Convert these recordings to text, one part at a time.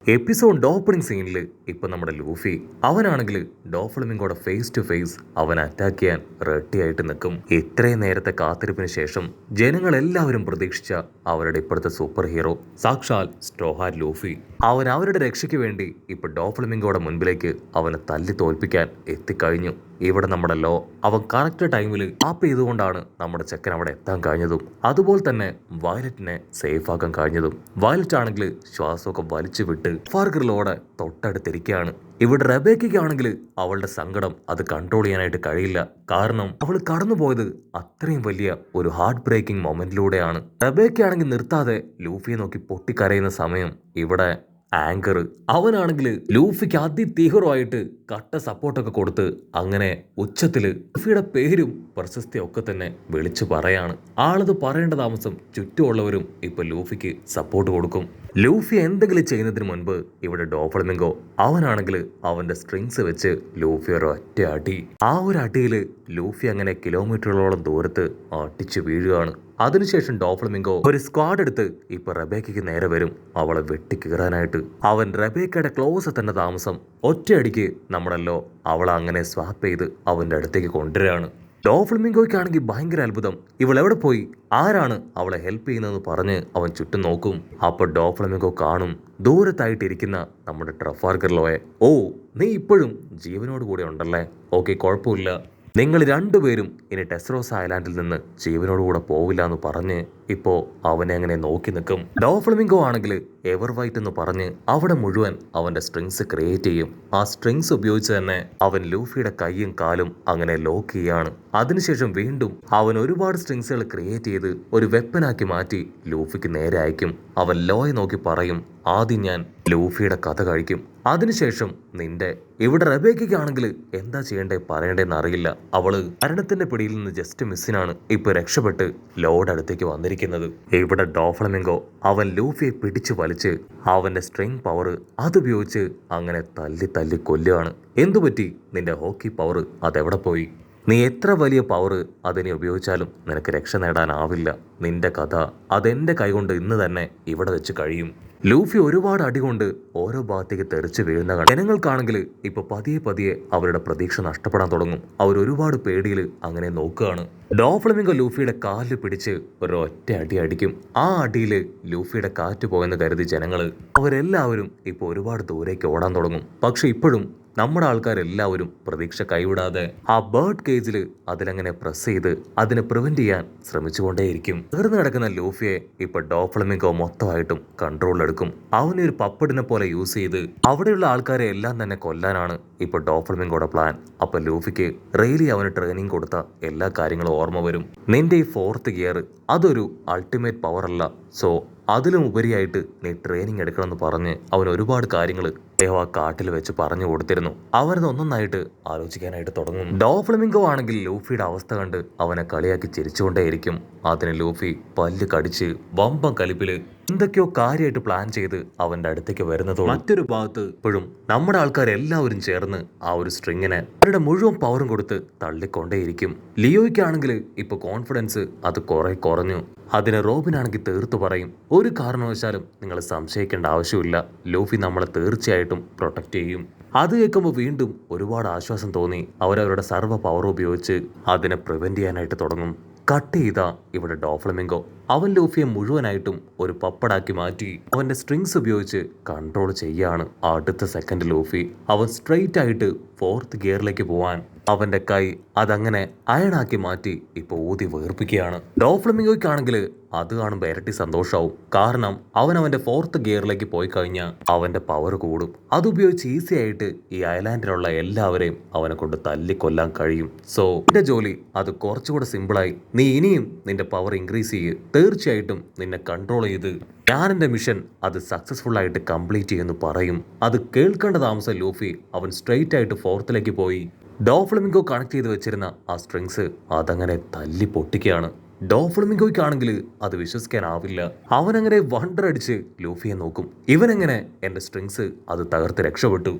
Episode opening സീനിൽ ഇപ്പൊ നമ്മുടെ ലൂഫി അവനാണെങ്കിൽ ഡോഫ്ലമിങ്കോടെ ഫേസ് ടു ഫേസ് അവൻ അറ്റാക്ക് ചെയ്യാൻ റെഡി ആയിട്ട് നിൽക്കും. ഇത്രയും നേരത്തെ കാത്തിരിപ്പിന് ശേഷം ജനങ്ങൾ എല്ലാവരും പ്രതീക്ഷിച്ച അവരുടെ ഇപ്പോഴത്തെ സൂപ്പർ ഹീറോ സാക്ഷാൽ സ്ട്രോഹാർ ലൂഫി അവൻ അവരുടെ രക്ഷയ്ക്ക് വേണ്ടി ഇപ്പൊ ഡോഫ്ലമിങ്കോടെ മുൻപിലേക്ക് അവനെ തല്ലി തോൽപ്പിക്കാൻ എത്തിക്കഴിഞ്ഞു. ഇവിടെ നമ്മുടെ ലോ അവൻ കറക്റ്റ് ടൈമിൽ ആപ്പ് ചെയ്തുകൊണ്ടാണ് നമ്മുടെ ചെക്കൻ അവിടെ എത്താൻ കഴിഞ്ഞതും അതുപോലെ തന്നെ വയലറ്റിനെ സേഫ് ആക്കാൻ കഴിഞ്ഞതും. വയലറ്റ് ആണെങ്കിൽ ശ്വാസമൊക്കെ വലിച്ചു വിട്ട് ഫാർഗറിലോടെ തൊട്ടടുത്തിരിക്കുകയാണ്. ഇവിടെ റബേക്കയ്ക്കാണെങ്കിൽ അവളുടെ സങ്കടം അത് കൺട്രോൾ ചെയ്യാനായിട്ട് കഴിയില്ല. കാരണം അവൾ കടന്നുപോയത് അത്രയും വലിയ ഒരു ഹാർട്ട് ബ്രേക്കിംഗ് മൊമെന്റിലൂടെയാണ്. റബേക്കയാണെങ്കിൽ നിർത്താതെ ലൂഫിയെ നോക്കി പൊട്ടിക്കരയുന്ന സമയം ഇവിടെ ആങ്കർ അവനാണെങ്കിൽ ലൂഫിക്ക് അതിതീവ്രമായിട്ട് കട്ട സപ്പോർട്ടൊക്കെ കൊടുത്ത് അങ്ങനെ ഉച്ചത്തില് ലൂഫിയുടെ പേരും പ്രശസ്തിയും ഒക്കെ തന്നെ വിളിച്ചു പറയാണ്. ആളത് പറയേണ്ട താമസം ചുറ്റുമുള്ളവരും ഇപ്പൊ ലൂഫിക്ക് സപ്പോർട്ട് കൊടുക്കും. ലൂഫി എന്തെങ്കിലും ചെയ്യുന്നതിന് മുൻപ് ഇവിടെ ഡോഫ്ലമിങ്കോ അവനാണെങ്കിൽ അവന്റെ സ്ട്രിങ്സ് വെച്ച് ലൂഫി ഒരു ഒറ്റ അടി. ആ ഒരു അടിയിൽ ലൂഫി അങ്ങനെ കിലോമീറ്ററുകളോളം ദൂരത്ത് അടിച്ചു വീഴുകയാണ്. അതിനുശേഷം ഡോഫ്ലമിങ്കോ ഒരു സ്ക്വാഡ് എടുത്ത് ഇപ്പൊ റബേക്കയ്ക്ക് നേരെ വരും അവളെ വെട്ടിക്കീറാനായിട്ട്. അവൻ റബേക്കയുടെ ക്ലോസ് തന്നെ താമസം ഒറ്റയടിക്ക് നമ്മളല്ലോ അവളെ അങ്ങനെ സ്വാപ്പ് ചെയ്ത് അവന്റെ അടുത്തേക്ക് കൊണ്ടുവരികയാണ്. ഡോഫ്ലമിങ്കോയ്ക്കാണെങ്കിൽ ഭയങ്കര അത്ഭുതം. ഇവൾ എവിടെ പോയി, ആരാണ് അവളെ ഹെൽപ്പ് ചെയ്യുന്നതെന്ന് പറഞ്ഞ് അവൻ ചുറ്റും നോക്കും. അപ്പൊ ഡോഫ്ലമിങ്കോ കാണും ദൂരത്തായിട്ടിരിക്കുന്ന നമ്മുടെ ട്രഫാർഗർലോയെ. ഓ, നീ ഇപ്പോഴും ജീവനോട് കൂടെ ഉണ്ടല്ലേ, ഓക്കെ കുഴപ്പമില്ല, നിങ്ങൾ രണ്ടുപേരും ഇനി ടെസ്റോസ് ഐലാൻഡിൽ നിന്ന് ജീവനോടുകൂടെ പോവില്ല എന്ന് പറഞ്ഞ് ഇപ്പോ അവനെ അങ്ങനെ നോക്കി നിൽക്കും. ഡോഫ്ലമിങ്കോ ആണെങ്കിൽ എവർ വൈറ്റ് എന്ന് പറഞ്ഞ് അവിടെ മുഴുവൻ അവന്റെ സ്ട്രിങ്സ് ക്രിയേറ്റ് ചെയ്യും. ആ സ്ട്രിങ്സ് ഉപയോഗിച്ച് തന്നെ അവൻ ലൂഫിയുടെ കൈയും കാലും അങ്ങനെ ലോക്ക് ചെയ്യാണ്. അതിനുശേഷം വീണ്ടും അവൻ ഒരുപാട് സ്ട്രിങ്സുകൾ ക്രിയേറ്റ് ചെയ്ത് ഒരു വെപ്പനാക്കി മാറ്റി ലൂഫിക്ക് നേരെ അയക്കും. അവൻ ലോയെ നോക്കി പറയും, ആദ്യം ഞാൻ ലൂഫിയുടെ കഥ കഴിക്കും, അതിനുശേഷം നിന്റെ. ഇവിടെ റബേക്കയ്ക്കാണെങ്കിൽ എന്താ ചെയ്യണ്ടേ പറയണ്ടേന്ന് അറിയില്ല. അവള് മരണത്തിന്റെ പിടിയിൽ നിന്ന് ജസ്റ്റ് മിസ്സിനാണ് ഇപ്പൊ രക്ഷപ്പെട്ട് ലോയുടെ അടുത്തേക്ക് വന്നിരിക്കുന്നത്. ഇവിടെ ഡോഫ്ലമിങ്കോ അവൻ ലൂഫിയെ പിടിച്ചു വലിച്ച് അവന്റെ സ്ട്രിങ് പവർ അതുപയോഗിച്ച് അങ്ങനെ തല്ലി തല്ലി കൊല്ലുകയാണ്. എന്തുപറ്റി, നിന്റെ ഹോക്കി പവർ അതെവിടെ പോയി? നീ എത്ര വലിയ പവർ അതിനെ ഉപയോഗിച്ചാലും നിനക്ക് രക്ഷ നേടാനാവില്ല. നിന്റെ കഥ അതെന്റെ കൈകൊണ്ട് ഇന്ന് തന്നെ ഇവിടെ വെച്ച് കഴിയും. ലൂഫി ഒരുപാട് അടികൊണ്ട് ഓരോ ഭാഗത്തേക്ക് തെറിച്ച് വീഴുന്ന ജനങ്ങൾക്കാണെങ്കിൽ ഇപ്പൊ പതിയെ പതിയെ അവരുടെ പ്രതീക്ഷ നഷ്ടപ്പെടാൻ തുടങ്ങും. അവർ ഒരുപാട് പേടിയിൽ അങ്ങനെ നോക്കുകയാണ്. ഡോഫ്ലമിങ്കോ ലൂഫിയുടെ കാലിൽ പിടിച്ച് ഒരൊറ്റ അടി അടിക്കും. ആ അടിയിൽ ലൂഫിയുടെ കാറ്റ് പോയെന്ന് കരുതി ജനങ്ങൾ അവരെല്ലാവരും ഇപ്പൊ ഒരുപാട് ദൂരേക്ക് ഓടാൻ തുടങ്ങും. പക്ഷെ ഇപ്പോഴും നമ്മുടെ ആൾക്കാരെല്ലാവരും പ്രതീക്ഷ കൈവിടാതെ ആ ബേർഡ് കേജിൽ അതിലങ്ങനെ പ്രസ് ചെയ്ത് അതിനെ പ്രിവെന്റ് ചെയ്യാൻ ശ്രമിച്ചുകൊണ്ടേയിരിക്കും. തീർന്നു കിടക്കുന്ന ലൂഫിയെ ഇപ്പൊ ഡോഫ്ലമിങ്കോ മൊത്തമായിട്ടും കൺട്രോളിലെടുക്കും. അവനെ ഒരു പപ്പടിനെ പോലെ യൂസ് ചെയ്ത് അവിടെയുള്ള ആൾക്കാരെ എല്ലാം തന്നെ കൊല്ലാനാണ് ഇപ്പൊ ഡോഫ്ലമിങ്കോയുടെ പ്ലാൻ. അപ്പൊ ലൂഫിക്ക് റെയിലി അവന് ട്രെയിനിങ് കൊടുത്ത എല്ലാ കാര്യങ്ങളും ഓർമ്മ വരും. നിന്റെ ഈ 4th ഗിയർ അതൊരു അൾട്ടിമേറ്റ് പവർ അല്ല, സോ അതിലും ഉപരിയായിട്ട് നീ ട്രെയിനിങ് എടുക്കണമെന്ന് പറഞ്ഞ് അവൻ ഒരുപാട് കാര്യങ്ങൾ ആ കാട്ടിൽ വെച്ച് പറഞ്ഞു കൊടുത്തിരുന്നു. അവരത് ഒന്നൊന്നായിട്ട് ആലോചിക്കാനായിട്ട് തുടങ്ങും. ഡോഫ്ലമിങ്കോ ആണെങ്കിൽ ലൂഫിയുടെ അവസ്ഥ കണ്ട് അവനെ കളിയാക്കി ചിരിച്ചുകൊണ്ടേയിരിക്കും. അതിന് ലൂഫി പല്ല് കടിച്ച് വമ്പം കലിപ്പില് എന്തൊക്കെയോ കാര്യമായിട്ട് പ്ലാൻ ചെയ്ത് അവന്റെ അടുത്തേക്ക് വരുന്നതോ. മറ്റൊരു ഭാഗത്ത് ഇപ്പോഴും നമ്മുടെ ആൾക്കാരെല്ലാവരും ചേർന്ന് ആ ഒരു സ്ട്രിങ്ങിനെ അവരുടെ മുഴുവൻ പവറും കൊടുത്ത് തള്ളിക്കൊണ്ടേയിരിക്കും. ലിയോയ്ക്കാണെങ്കിൽ ഇപ്പൊ കോൺഫിഡൻസ് അത് കുറെ കുറഞ്ഞു. അതിന് റോബിനാണെങ്കിൽ തീർത്തു പറയും, ഒരു കാരണവശാലും നിങ്ങൾ സംശയിക്കേണ്ട ആവശ്യമില്ല, ലൂഫി നമ്മളെ തീർച്ചയായിട്ടും പ്രൊട്ടക്ട് ചെയ്യും. അത് കേൾക്കുമ്പോൾ വീണ്ടും ഒരുപാട് ആശ്വാസം തോന്നി. അവരവരുടെ സർവ്വ പവർ ഉപയോഗിച്ച് അതിനെ പ്രിവെന്റ് ചെയ്യാനായിട്ട് തുടങ്ങും. കട്ട് ചെയ്ത ഇവിടെ ഡോഫ്ലമിങ്കോ അവൻ ലൂഫിയെ മുഴുവനായിട്ടും ഒരു പപ്പടാക്കി മാറ്റി അവന്റെ സ്ട്രിങ്സ് ഉപയോഗിച്ച് കൺട്രോൾ ചെയ്യാണ്. അടുത്ത സെക്കൻഡ് ലൂഫി അവൻ സ്ട്രെയിറ്റ് ആയിട്ട് 4th ഗിയറിലേക്ക് പോവാൻ അവന്റെ കൈ അതങ്ങനെ അയണാക്കി മാറ്റി ഇപ്പൊ ഊതി വേർപ്പിക്കുകയാണ്. ഡോഫ്ലമിങ്കോയ്ക്കാണെങ്കിൽ അത് കാണുമ്പോൾ ഇരട്ടി സന്തോഷാവും. കാരണം അവൻ അവന്റെ 4th ഗിയറിലേക്ക് പോയി കഴിഞ്ഞാൽ അവന്റെ പവർ കൂടും. അതുപയോഗിച്ച് ഈസി ആയിട്ട് ഈ ഐലാൻഡിലുള്ള എല്ലാവരെയും അവനെ കൊണ്ട് തല്ലിക്കൊല്ലാൻ കഴിയും. സോ നിന്റെ ജോലി അത് കുറച്ചുകൂടെ സിമ്പിളായി. നീ ഇനിയും നിന്റെ പവർ ഇൻക്രീസ് ചെയ്യ്, തീർച്ചയായിട്ടും നിന്നെ കൺട്രോൾ ചെയ്ത് ഞാൻ എൻ്റെ മിഷൻ അത് സക്സസ്ഫുൾ ആയിട്ട് കംപ്ലീറ്റ് ചെയ്യുമെന്ന് പറയും. അത് കേൾക്കേണ്ട താമസം ലൂഫി അവൻ സ്ട്രെയിറ്റ് ആയിട്ട് 4th പോയി ഡോഫ്ലമിങ്കോ കണക്ട് ചെയ്ത് വെച്ചിരുന്ന ആ സ്ട്രിങ്സ് അതങ്ങനെ തല്ലി പൊട്ടിക്കുകയാണ്. ഡോഫ്ലമിങ്കോയ്ക്കാണെങ്കിൽ അത് വിശ്വസിക്കാനാവില്ല. അവനങ്ങനെ വണ്ടർ അടിച്ച് ലൂഫിയെ നോക്കും. ഇവനെങ്ങനെ എൻ്റെ സ്ട്രിങ്സ് അത് തകർത്ത് രക്ഷപ്പെട്ടു?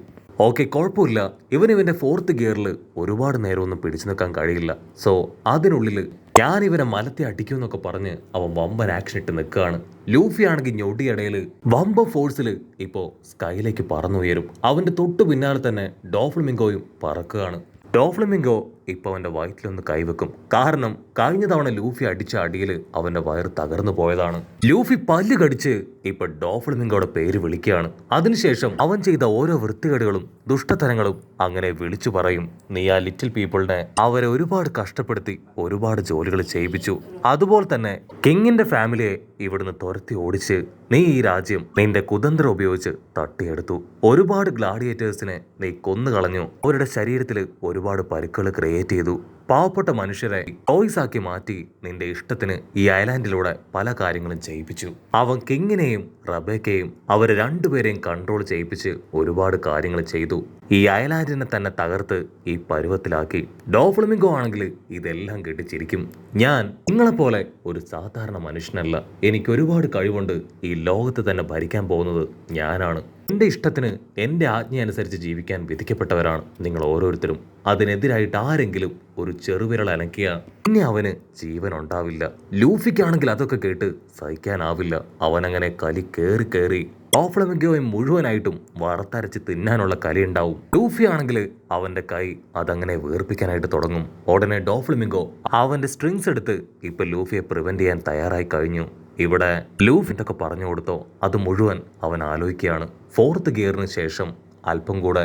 ഓക്കെ കുഴപ്പമില്ല, ഇവന്റെ 4th ഗിയറിൽ ഒരുപാട് നേരമൊന്നും പിടിച്ചു നിൽക്കാൻ കഴിയില്ല. സോ അതിനുള്ളിൽ ഞാൻ ഇവനെ മലത്തെ അടിക്കുമെന്നൊക്കെ പറഞ്ഞ് അവൻ വമ്പൻ ആക്ഷൻ ഇട്ട് നിൽക്കുകയാണ്. ലൂഫി ആണെങ്കിൽ ഞൊടിയിടയിൽ വമ്പൻ ഫോഴ്സിൽ ഇപ്പോൾ സ്കൈയിലേക്ക് പറന്നുയരും. അവന്റെ തൊട്ടു പിന്നാലെ തന്നെ ഡോഫ്ലമിംഗോയും പറക്കുകയാണ്. ഡോഫ്ലമിംഗോ ഇപ്പൊ അവന്റെ വയറ്റിലൊന്ന് കൈവെക്കും. കാരണം കഴിഞ്ഞ തവണ ലൂഫി അടിച്ച അടിയിൽ അവന്റെ വയറ് തകർന്നു പോയതാണ്. ലൂഫി പല്ല് കടിച്ച് ഇപ്പൊ ഡോഫ്ലമിംഗോയുടെ പേര് വിളിക്കുകയാണ്. അതിനുശേഷം അവൻ ചെയ്ത ഓരോ വൃത്തികേടുകളും ദുഷ്ടതരങ്ങളും അങ്ങനെ വിളിച്ചു പറയും. നീ ആ ലിറ്റിൽ പീപ്പിളിനെ അവരെ ഒരുപാട് കഷ്ടപ്പെടുത്തി ഒരുപാട് ജോലികൾ ചെയ്യിപ്പിച്ചു. അതുപോലെ തന്നെ കിങ്ങിന്റെ ഫാമിലിയെ ഇവിടുന്ന് തുരത്തി ഓടിച്ച് നീ ഈ രാജ്യം നിന്റെ കുതന്ത്രം ഉപയോഗിച്ച് തട്ടിയെടുത്തു. ഒരുപാട് ഗ്ലാഡിയേറ്റേഴ്സിനെ നീ കൊന്നുകളഞ്ഞു. അവരുടെ ശരീരത്തിൽ ഒരുപാട് പരുക്കൾ ക്രിയേറ്റ് ചെയ്തു. പാവപ്പെട്ട മനുഷ്യരെ ടോയ്സ് ആക്കി മാറ്റി നിന്റെ ഇഷ്ടത്തിന് ഈ ഐലാൻഡിലൂടെ പല കാര്യങ്ങളും ചെയ്യിപ്പിച്ചു. അവൻ കിങ്ങിനെയും റബേക്കയും അവരെ രണ്ടുപേരെയും കൺട്രോൾ ചെയ്യിപ്പിച്ച് ഒരുപാട് കാര്യങ്ങൾ ചെയ്തു. ഈ ഐലാൻഡിനെ തന്നെ തകർത്ത് ഈ പരുവത്തിലാക്കി. ഡോഫ്ലമിംഗോ ആണെങ്കിൽ ഇതെല്ലാം കെട്ടിച്ചിരിക്കും. ഞാൻ നിങ്ങളെപ്പോലെ ഒരു സാധാരണ മനുഷ്യനല്ല. എനിക്ക് ഒരുപാട് കഴിവുണ്ട്. ഈ ലോകത്ത് തന്നെ ഭരിക്കാൻ പോകുന്നത് ഞാനാണ്. എൻ്റെ ഇഷ്ടത്തിന് എൻ്റെ ആജ്ഞയനുസരിച്ച് ജീവിക്കാൻ വിധിക്കപ്പെട്ടവരാണ് നിങ്ങൾ ഓരോരുത്തരും. അതിനെതിരായിട്ട് ആരെങ്കിലും ഒരു ചെറുവിരൽ അനക്കിയ പിന്നെ അവന് ജീവൻ ഉണ്ടാവില്ല. ലൂഫിക്കാണെങ്കിൽ അതൊക്കെ കേട്ട് സഹിക്കാനാവില്ല. അവനങ്ങനെ കലി കേറി കേറി ഡോഫ്ലമിംഗോയെ മുഴുവനായിട്ടും വറുത്തരച്ച് തിന്നാനുള്ള കലിയുണ്ടാവും. ലൂഫി ആണെങ്കിൽ അവന്റെ കൈ അതങ്ങനെ വേർപ്പിക്കാനായിട്ട് തുടങ്ങും. ഉടനെ ഡോഫ്ലമിംഗോ അവന്റെ സ്ട്രിങ്സ് എടുത്ത് ഇപ്പൊ ലൂഫിയെ പ്രിവെന്റ് ചെയ്യാൻ തയ്യാറായി കഴിഞ്ഞു. ഇവിടെ ലൂഫിന്റൊക്കെ പറഞ്ഞു കൊടുത്തോ അത് മുഴുവൻ അവൻ ആലോചിക്കുകയാണ്. 4th ഗിയറിന് ശേഷം അല്പം കൂടെ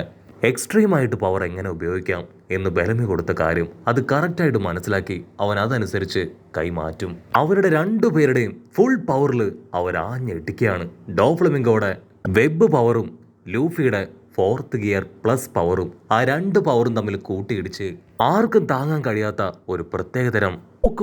എക്സ്ട്രീമായിട്ട് പവർ എങ്ങനെ ഉപയോഗിക്കാം എന്ന് ബലമി കൊടുത്ത കാര്യം അത് കറക്റ്റായിട്ട് മനസ്സിലാക്കി അവൻ അതനുസരിച്ച് കൈമാറ്റും. അവരുടെ രണ്ടുപേരുടെയും ഫുൾ പവറിൽ അവരാഞ്ഞെട്ടിക്കുകയാണ്. ഡോഫ്ലമിംഗോയുടെ വെബ് പവറും ലൂഫിയുടെ 4th ഗിയർ പ്ലസ് പവറും ആ രണ്ട് പവറും തമ്മിൽ കൂട്ടിയിടിച്ച് ആർക്കും താങ്ങാൻ കഴിയാത്ത ഒരു പ്രത്യേകതരം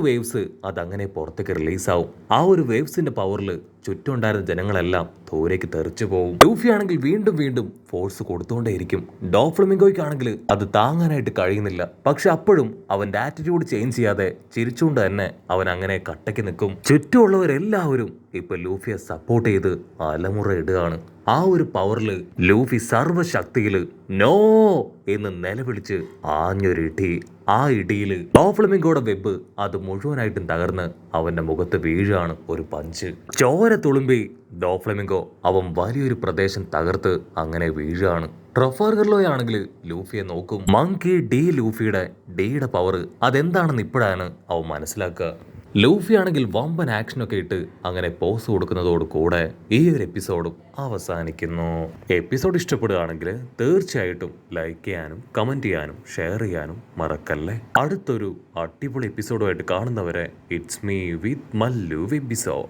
വേവ്സ് അതങ്ങനെ പുറത്തേക്ക് റിലീസാവും. ആ ഒരു വേവ്സിന്റെ പവറിൽ ചുറ്റുമുണ്ടായിരുന്ന ജനങ്ങളെല്ലാം ദൂരേക്ക് തെറിച്ചു പോകും. ലൂഫി ആണെങ്കിൽ വീണ്ടും വീണ്ടും ഫോഴ്സ് കൊടുത്തുകൊണ്ടേയിരിക്കും. ഡോഫ്ലമിംഗോയ്ക്കാണെങ്കിൽ അത് താങ്ങാനായിട്ട് കഴിയുന്നില്ല. പക്ഷെ അപ്പോഴും അവന്റെ ആറ്റിറ്റ്യൂഡ് ചേഞ്ച് ചെയ്യാതെ ചിരിച്ചുകൊണ്ട് തന്നെ അവൻ അങ്ങനെ കട്ടയ്ക്ക് നിൽക്കും. ചുറ്റുമുള്ളവരെല്ലാവരും ഇപ്പൊ ലൂഫിയെ സപ്പോർട്ട് ചെയ്ത് അലമുറ ഇടുകയാണ്. ആ ഒരു പവറിൽ ലൂഫി സർവ്വശക്തിയിൽ നോ എന്ന് നിലവിളിച്ച് ആഞ്ഞൊരിടി. ആ ഇടിയിൽ ഡോഫ്ലമിംഗോയുടെ വെബ് അത് മുഴുവനായിട്ടും തകർന്ന് അവന്റെ മുഖത്ത് വീഴാണ് ഒരു പഞ്ച്. ചോര തുളുമ്പി ഡോഫ്ലമിംഗോ അവൻ വലിയൊരു പ്രദേശം തകർത്ത് അങ്ങനെ വീഴാണ്. ട്രഫാൽഗറിലോയാണെങ്കിൽ ലൂഫിയെ നോക്കും. മങ്കി ഡി ലൂഫിയുടെ ഡിയുടെ പവർ അതെന്താണെന്ന് ഇപ്പോഴാണ് അവൻ മനസ്സിലാക്കുക. ലൂഫി ആണെങ്കിൽ വമ്പൻ ആക്ഷനൊക്കെ ഇട്ട് അങ്ങനെ പോസ് കൊടുക്കുന്നതോട് കൂടെ ഈ ഒരു എപ്പിസോഡും അവസാനിക്കുന്നു. എപ്പിസോഡ് ഇഷ്ടപ്പെടുകയാണെങ്കിൽ തീർച്ചയായിട്ടും ലൈക്ക് ചെയ്യാനും കമന്റ് ചെയ്യാനും ഷെയർ ചെയ്യാനും മറക്കല്ലേ. അടുത്തൊരു അടിപൊളി എപ്പിസോഡുമായിട്ട് കാണുന്നവരെ it's me with Mallu episode.